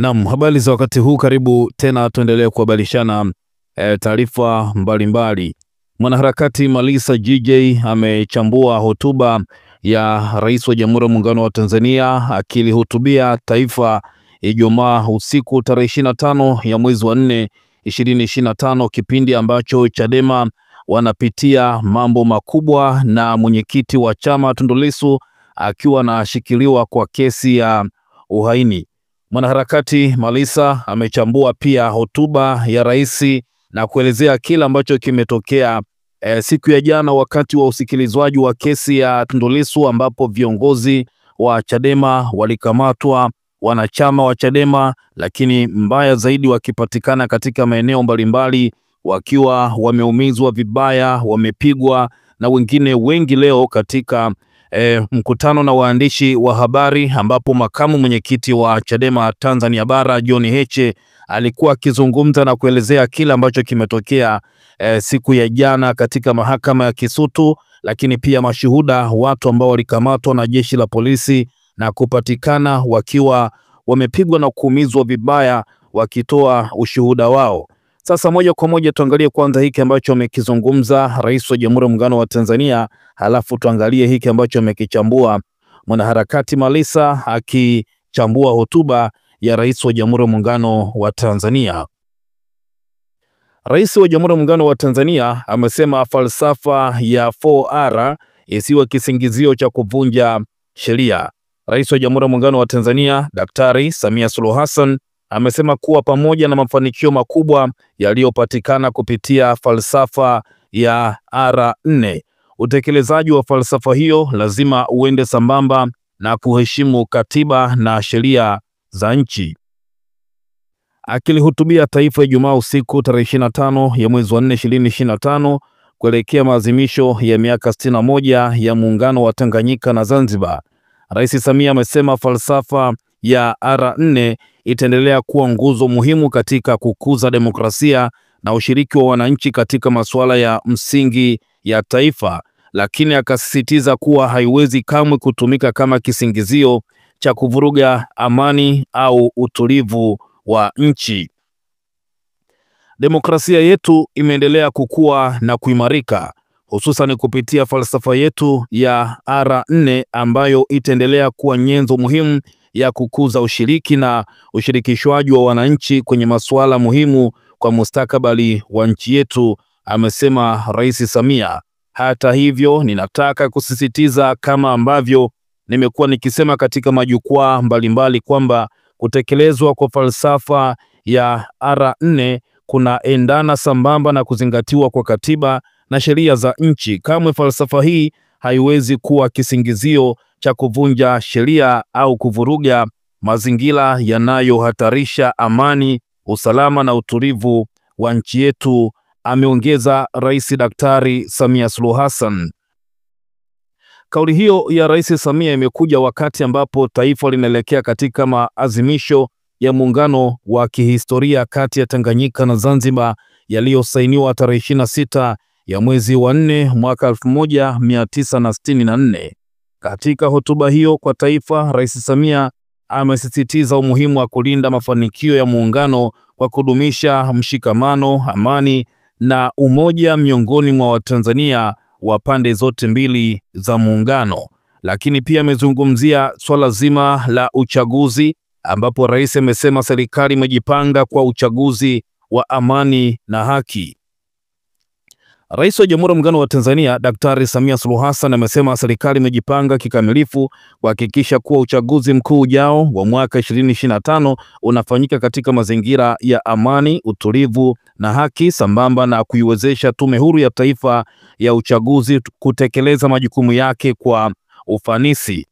Naam, habari za wakati huu, karibu tena tuendelee kuhabarishana taarifa mbalimbali. Mwanaharakati Malisa JJ amechambua hotuba ya Rais wa Jamhuri ya Muungano wa Tanzania akilihutubia taifa Ijumaa usiku tarehe 25 ya mwezi wa 4 2025, kipindi ambacho Chadema wanapitia mambo makubwa na mwenyekiti wa chama Tundu Lissu akiwa anashikiliwa kwa kesi ya uhaini. Mwanaharakati Malisa amechambua pia hotuba ya rais na kuelezea kila ambacho kimetokea siku ya jana wakati wa usikilizwaji wa kesi ya Tundu Lissu, ambapo viongozi wa Chadema walikamatwa, wanachama wa Chadema, lakini mbaya zaidi wakipatikana katika maeneo mbalimbali wakiwa wameumizwa vibaya, wamepigwa, na wengine wengi leo katika mkutano na waandishi wa habari, ambapo makamu mwenyekiti wa Chadema Tanzania Bara John Heche alikuwa akizungumza na kuelezea kila ambacho kimetokea siku ya jana katika mahakama ya Kisutu, lakini pia mashuhuda, watu ambao walikamatwa na jeshi la polisi na kupatikana wakiwa wamepigwa na kuumizwa vibaya wakitoa ushuhuda wao. Sasa moja kwa moja tuangalie kwanza hiki ambacho amekizungumza Rais wa Jamhuri ya Muungano wa Tanzania, halafu tuangalie hiki ambacho amekichambua mwanaharakati Malisa akichambua hotuba ya Rais wa Jamhuri ya Muungano wa Tanzania. Rais wa Jamhuri ya Muungano wa Tanzania amesema falsafa ya 4R isiwe kisingizio cha kuvunja sheria. Rais wa Jamhuri ya Muungano wa Tanzania Daktari Samia Suluhu Hassan amesema kuwa pamoja na mafanikio makubwa yaliyopatikana kupitia falsafa ya R4, utekelezaji wa falsafa hiyo lazima uende sambamba na kuheshimu katiba na sheria za nchi. Akilihutubia taifa Ijumaa usiku tarehe 25 ya mwezi wa 4 2025 kuelekea maadhimisho ya miaka 61 ya muungano wa Tanganyika na Zanzibar, Rais Samia amesema falsafa ya R4 itaendelea kuwa nguzo muhimu katika kukuza demokrasia na ushiriki wa wananchi katika masuala ya msingi ya taifa, lakini akasisitiza kuwa haiwezi kamwe kutumika kama kisingizio cha kuvuruga amani au utulivu wa nchi. Demokrasia yetu imeendelea kukua na kuimarika, hususan kupitia falsafa yetu ya R4 ambayo itaendelea kuwa nyenzo muhimu ya kukuza ushiriki na ushirikishwaji wa wananchi kwenye masuala muhimu kwa mustakabali wa nchi yetu, amesema Rais Samia. Hata hivyo, ninataka kusisitiza kama ambavyo nimekuwa nikisema katika majukwaa mbalimbali kwamba kutekelezwa kwa falsafa ya R4 kunaendana sambamba na kuzingatiwa kwa katiba na sheria za nchi. Kamwe falsafa hii haiwezi kuwa kisingizio cha kuvunja sheria au kuvuruga mazingira yanayohatarisha amani, usalama na utulivu wa nchi yetu, ameongeza Rais Daktari Samia Suluhu Hassan. Kauli hiyo ya Rais Samia imekuja wakati ambapo taifa linaelekea katika maadhimisho ya muungano wa kihistoria kati ya Tanganyika na Zanzibar yaliyosainiwa tarehe 26 ya mwezi wa 4 mwaka 1964. Katika hotuba hiyo kwa taifa, Rais Samia amesisitiza umuhimu wa kulinda mafanikio ya muungano kwa kudumisha mshikamano, amani na umoja miongoni mwa Watanzania wa pande zote mbili za muungano. Lakini pia amezungumzia swala zima la uchaguzi, ambapo rais amesema serikali imejipanga kwa uchaguzi wa amani na haki. Rais wa Jamhuri ya Muungano wa Tanzania Daktari Samia Suluhu Hassan amesema serikali imejipanga kikamilifu kuhakikisha kuwa uchaguzi mkuu ujao wa mwaka 2025 unafanyika katika mazingira ya amani, utulivu na haki, sambamba na kuiwezesha Tume Huru ya Taifa ya Uchaguzi kutekeleza majukumu yake kwa ufanisi.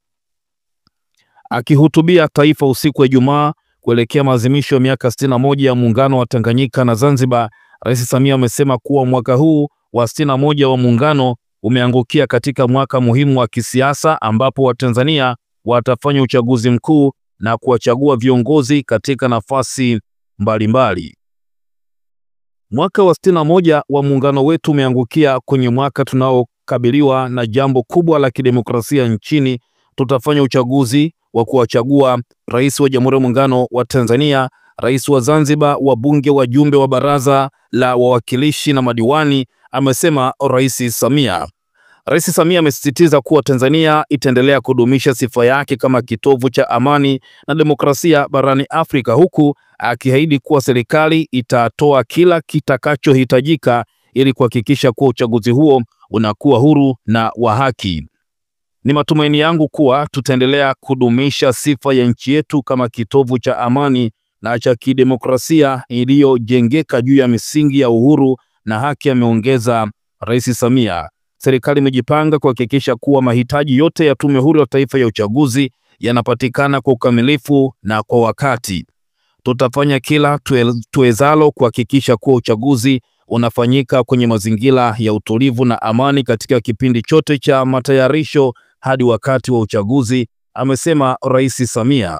Akihutubia taifa usiku wa Ijumaa kuelekea maadhimisho ya miaka 61 ya muungano wa Tanganyika na Zanzibar, Rais Samia amesema kuwa mwaka huu wa 61 wa muungano umeangukia katika mwaka muhimu wa kisiasa, ambapo Watanzania watafanya uchaguzi mkuu na kuwachagua viongozi katika nafasi mbalimbali. Mwaka wa 61 wa muungano wetu umeangukia kwenye mwaka tunaokabiliwa na jambo kubwa la kidemokrasia nchini. tutafanya uchaguzi wa kuwachagua rais wa Jamhuri ya Muungano wa Tanzania, rais wa Zanzibar, wabunge, wajumbe wa baraza la wawakilishi na madiwani, amesema Rais Samia. Rais Samia amesisitiza kuwa Tanzania itaendelea kudumisha sifa yake kama kitovu cha amani na demokrasia barani Afrika, huku akiahidi kuwa serikali itatoa kila kitakachohitajika ili kuhakikisha kuwa uchaguzi huo unakuwa huru na wa haki. Ni matumaini yangu kuwa tutaendelea kudumisha sifa ya nchi yetu kama kitovu cha amani na cha kidemokrasia iliyojengeka juu ya misingi ya uhuru na haki, ameongeza Rais Samia. Serikali imejipanga kuhakikisha kuwa mahitaji yote ya Tume Huru ya Taifa ya Uchaguzi yanapatikana kwa ukamilifu na kwa wakati. Tutafanya kila tuwezalo kuhakikisha kuwa uchaguzi unafanyika kwenye mazingira ya utulivu na amani katika kipindi chote cha matayarisho hadi wakati wa uchaguzi, amesema Rais Samia.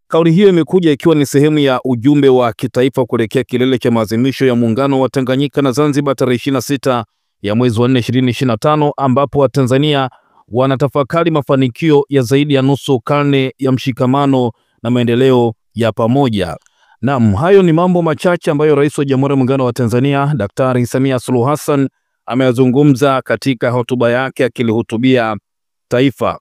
Kauli hiyo imekuja ikiwa ni sehemu ya ujumbe wa kitaifa kuelekea kilele cha maadhimisho ya Muungano wa Tanganyika na Zanzibar tarehe 26 ya mwezi wa 4 2025, ambapo Watanzania wanatafakari mafanikio ya zaidi ya nusu karne ya mshikamano na maendeleo ya pamoja. Naam, hayo ni mambo machache ambayo Rais wa Jamhuri ya Muungano wa Tanzania Daktari Samia Suluhu Hassan ameyazungumza katika hotuba yake akilihutubia taifa.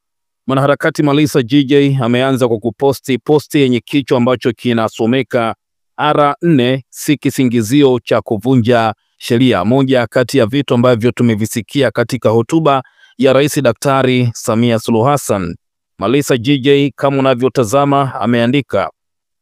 Mwanaharakati Malisa JJ ameanza kwa kuposti posti yenye kichwa ambacho kinasomeka R4 si kisingizio cha kuvunja sheria, moja kati ya vitu ambavyo tumevisikia katika hotuba ya Rais Daktari Samia Suluhu Hassan. Malisa JJ kama unavyotazama ameandika: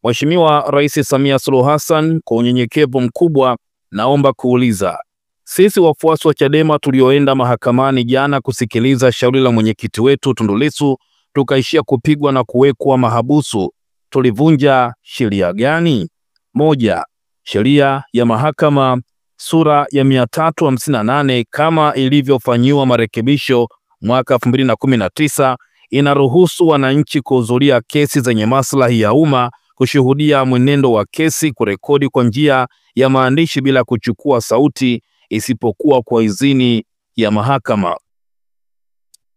Mheshimiwa Rais Samia Suluhu Hassan, kwa unyenyekevu mkubwa naomba kuuliza, sisi wafuasi wa Chadema tulioenda mahakamani jana kusikiliza shauri la mwenyekiti wetu Tundu Lissu tukaishia kupigwa na kuwekwa mahabusu, tulivunja sheria gani? Moja, sheria ya mahakama sura ya 358 kama ilivyofanyiwa marekebisho mwaka 2019 inaruhusu wananchi kuhudhuria kesi zenye maslahi ya umma, kushuhudia mwenendo wa kesi, kurekodi kwa njia ya maandishi bila kuchukua sauti isipokuwa kwa idhini ya mahakama.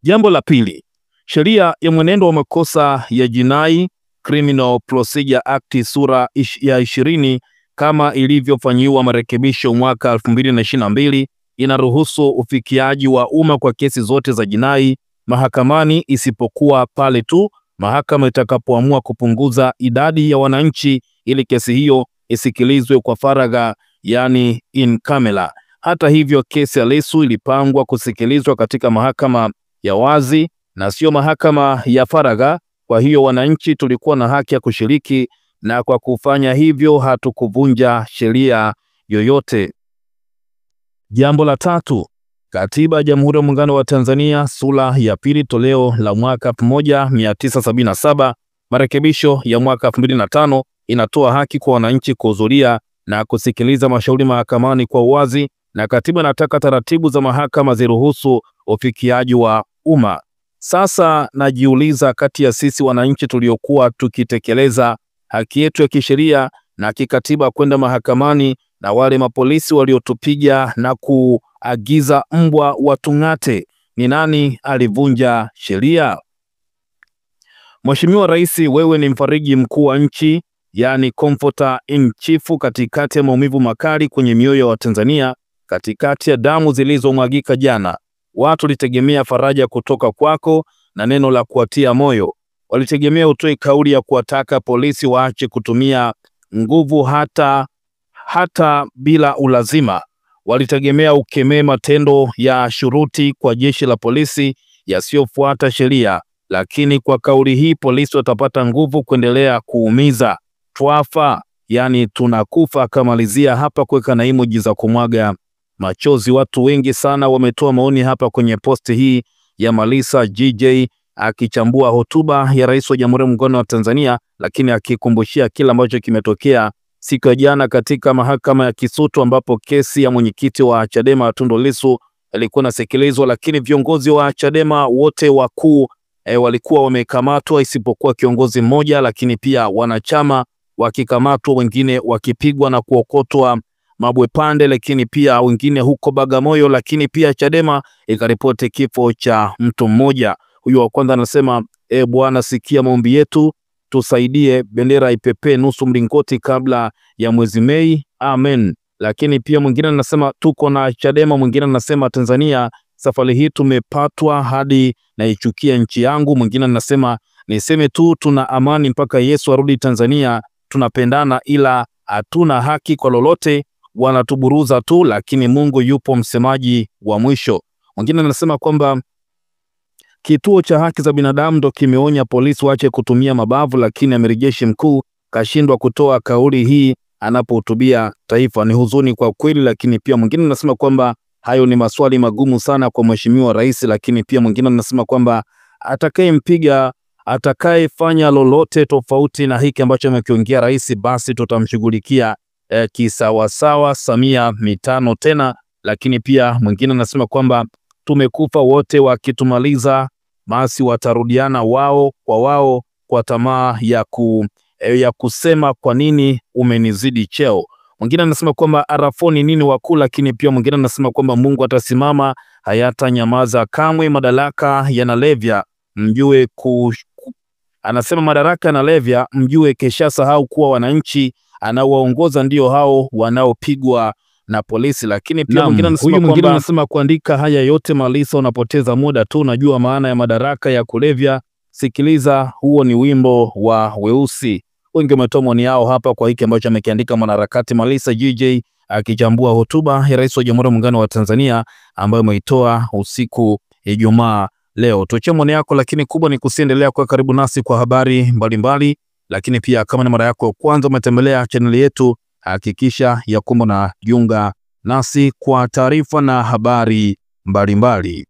Jambo la pili, sheria ya mwenendo wa makosa ya jinai Criminal Procedure Act sura ya 20 kama ilivyofanyiwa marekebisho mwaka 2022 inaruhusu ufikiaji wa umma kwa kesi zote za jinai mahakamani isipokuwa pale tu mahakama itakapoamua kupunguza idadi ya wananchi ili kesi hiyo isikilizwe kwa faragha, yani in camera. Hata hivyo, kesi ya Lissu ilipangwa kusikilizwa katika mahakama ya wazi na sio mahakama ya faragha. Kwa hiyo wananchi tulikuwa na haki ya kushiriki, na kwa kufanya hivyo hatukuvunja sheria yoyote. Jambo la tatu, Katiba ya Jamhuri ya Muungano wa Tanzania sura ya 2 toleo la mwaka 1977 marekebisho ya mwaka 2005 inatoa haki kwa wananchi kuhudhuria na kusikiliza mashauri mahakamani kwa uwazi, na katiba inataka taratibu za mahakama ziruhusu ufikiaji wa umma. Sasa najiuliza, kati ya sisi wananchi tuliokuwa tukitekeleza haki yetu ya kisheria na kikatiba kwenda mahakamani na wale mapolisi waliotupiga na kuagiza mbwa watung'ate, ni nani alivunja sheria? Mheshimiwa Rais, wewe ni mfariji mkuu wa nchi, yani comforter in chief, katikati ya maumivu makali kwenye mioyo ya Watanzania, katikati ya damu zilizomwagika jana. Watu walitegemea faraja kutoka kwako na neno la kuatia moyo. Walitegemea utoe kauli ya kuwataka polisi waache kutumia nguvu hata bila ulazima. Walitegemea ukemee matendo ya shuruti kwa jeshi la polisi yasiyofuata sheria, lakini kwa kauli hii polisi watapata nguvu kuendelea kuumiza. Twafa, yani tunakufa, akamalizia hapa kuweka na emoji za kumwaga machozi. Watu wengi sana wametoa maoni hapa kwenye posti hii ya Malisa JJ akichambua hotuba ya Rais wa Jamhuri ya Muungano wa Tanzania, lakini akikumbushia kila ambacho kimetokea siku ya jana katika mahakama ya Kisutu, ambapo kesi ya mwenyekiti wa Chadema Tundu Lissu ilikuwa inasikilizwa, lakini viongozi wa Chadema wote wakuu walikuwa wamekamatwa isipokuwa kiongozi mmoja, lakini pia wanachama wakikamatwa, wengine wakipigwa na kuokotwa mabwe pande, lakini pia wengine huko Bagamoyo, lakini pia Chadema ikaripoti kifo cha mtu mmoja. Huyu wa kwanza anasema Bwana sikia maombi yetu, tusaidie bendera ipepee nusu mlingoti kabla ya mwezi Mei, amen. Lakini pia mwingine anasema tuko na Chadema. Mwingine anasema Tanzania safari hii tumepatwa hadi naichukia nchi yangu. Mwingine anasema niseme tu tuna amani mpaka Yesu arudi Tanzania, tunapendana ila hatuna haki kwa lolote, wanatuburuza tu, lakini Mungu yupo msemaji wa mwisho. Mwingine anasema kwamba kituo cha haki za binadamu ndo kimeonya polisi waache kutumia mabavu, lakini amiri jeshi mkuu kashindwa kutoa kauli hii anapohutubia taifa. Ni huzuni kwa kweli. Lakini pia mwingine anasema kwamba hayo ni maswali magumu sana kwa mheshimiwa rais. Lakini pia mwingine anasema kwamba atakayempiga, atakayefanya lolote tofauti na hiki ambacho amekiongea rais, basi tutamshughulikia kisawasawa. Samia mitano tena. Lakini pia mwingine anasema kwamba tumekufa wote, wakitumaliza basi watarudiana wao kwa tamaa ya kusema kwa nini umenizidi cheo. Mwingine anasema kwamba arafoni nini wakuu. Lakini pia mwingine anasema kwamba Mungu atasimama, hayatanyamaza kamwe. Madaraka yanalevya, mjue anasema madaraka yanalevya, mjue kesha sahau kuwa wananchi anaowaongoza ndio hao wanaopigwa na polisi. Lakini pia mwingine anasema kuandika haya yote Malisa unapoteza muda tu, najua maana ya madaraka ya kulevya, sikiliza huo ni wimbo wa weusi. Wengi wametoa maoni yao hapa kwa hiki ambacho amekiandika mwanaharakati Malisa JJ akichambua hotuba ya Rais wa Jamhuri ya Muungano wa Tanzania ambayo ameitoa usiku Ijumaa leo. Toa maoni yako, lakini kubwa ni kusiendelea kwa karibu nasi kwa habari mbalimbali. Lakini pia kama ni mara yako ya kwanza umetembelea channel yetu, hakikisha ya kwamba unajiunga nasi kwa taarifa na habari mbalimbali.